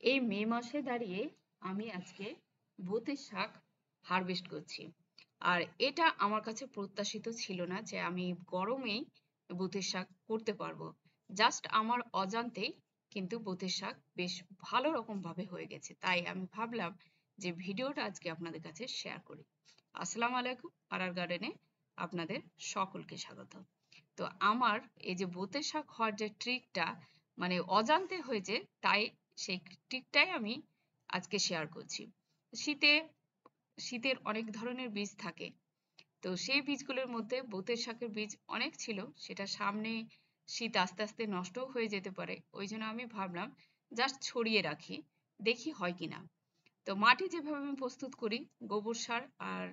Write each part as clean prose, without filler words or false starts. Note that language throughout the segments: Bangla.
এই মে মাসে দাঁড়িয়ে আমি আজকে ভূতের শাক হারভেস্ট করছি। আর এটা আমার কাছে প্রত্যাশিত ছিল না যে আমি গরমেই ভূতের শাক করতে পারবো। জাস্ট আমার অজান্তেই কিন্তু ভূতের শাক বেশ ভালো রকম ভাবে হয়ে গেছে, তাই আমি ভাবলাম যে ভিডিওটা আজকে আপনাদের কাছে শেয়ার করি। আসসালামু আলাইকুম, আরার গার্ডেনে আপনাদের সকলকে স্বাগত। তো আমার এই যে ভূতের শাক হওয়ার যে ট্রিকটা মানে অজান্তে হয়েছে, তাই সেই ট্রিকটাই আমি আজকে শেয়ার করছি। শীতে শীতের অনেক ধরনের বীজ থাকে, তো সেই বীজগুলোর মধ্যে ভূতের শাকের বীজ অনেক ছিল, সেটা সামনে শীত আস্তে আস্তে নষ্টও হয়ে যেতে পারে, ওই জন্য আমি ভাবলাম জাস্ট ছড়িয়ে রাখি, দেখি হয় কিনা। তো মাটি যেভাবে আমি প্রস্তুত করি, গোবর সার আর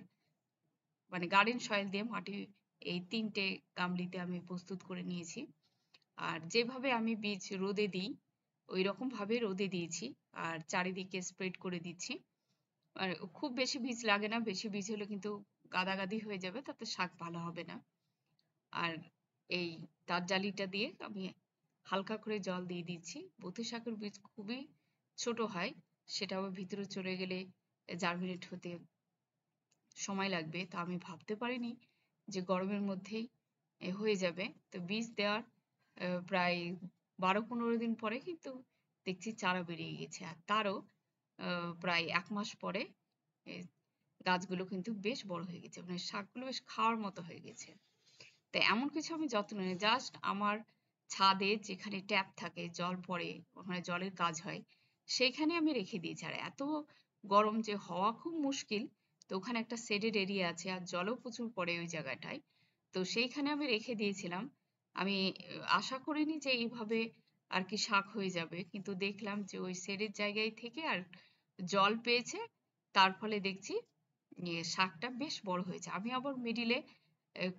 মানে গার্ডেন সয়েল দিয়ে মাটি এই ৩টে গামলিতে আমি প্রস্তুত করে নিয়েছি। আর যেভাবে আমি বীজ রোদে দিই ওই রকম ভাবে রোদে দিয়েছি, আর চারিদিকে স্প্রেড করে দিচ্ছি। আর খুব বেশি বীজ লাগে না, বেশি বীজ হলে কিন্তু গাদাগাদি হয়ে যাবে, তাতে শাক ভালো হবে না। আর এই তার জালিটা দিয়ে আমি হালকা করে জল দিয়ে দিচ্ছি। বথি শাকের বীজ খুবই ছোট হয়, সেটাও ভিতরে চলে গেলে জার্মিনেট হতে সময় লাগবে, তা আমি ভাবতে পারিনি যে গরমের মধ্যেই হয়ে যাবে। তো বীজ দেওয়ার প্রায় ১২-১৫ দিন পরে কিন্তু দেখছি চারা বেরিয়ে গেছে, আর তারও প্রায় ১ মাস পরে এ গাছগুলো কিন্তু বেশ বড় হয়ে গেছে, মানে শাকগুলো বেশ খাওয়ার মতো হয়ে গেছে। তো এমন কিছু আমি যত্ন নিই, জাস্ট আমার ছাদে যেখানে ট্যাপ থাকে, জল পড়ে, ওখানে জলের কাজ হয়, সেইখানে আমি রেখে দিয়েছি। আর এত গরম যে হওয়া খুব মুশকিল, তো ওখানে একটা শেডেড এরিয়া আছে আর জলও প্রচুর পড়ে ওই জায়গাটায়, তো সেইখানে আমি রেখে দিয়েছিলাম। আমি আশা করিনি যে এইভাবে আর কি শাক হয়ে যাবে, কিন্তু দেখলাম যে ওই শেডের জায়গায় থেকে আর জল পেয়েছে, তার ফলে দেখছি শাকটা বেশ বড় হয়েছে। আমি আবার মিডিলে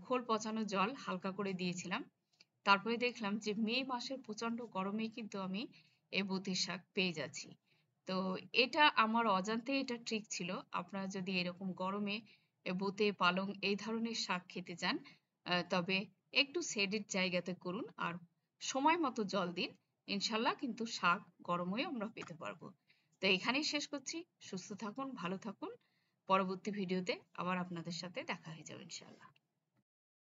খোল পচানো জল হালকা করে দিয়েছিলাম। তারপরে দেখলাম যে মে মাসের প্রচন্ড গরমেই কিন্তু আমি এই বতির শাক পেয়ে যাচ্ছি। তো এটা আমার অজান্তে এটা ট্রিক ছিল। আপনারা যদি এরকম গরমে বোতে পালং এই ধরনের শাক খেতে চান, তবে একটু শেডেড জায়গাতে করুন আর সময় মতো জল দিন। ইনশাল্লাহ কিন্তু শাক গরমেও আমরা পেতে পারবো। তো এখানেই শেষ করছি। সুস্থ থাকুন, ভালো থাকুন। পরবর্তী ভিডিওতে আবার আপনাদের সাথে দেখা হয়ে যাবে ইনশাল্লাহ।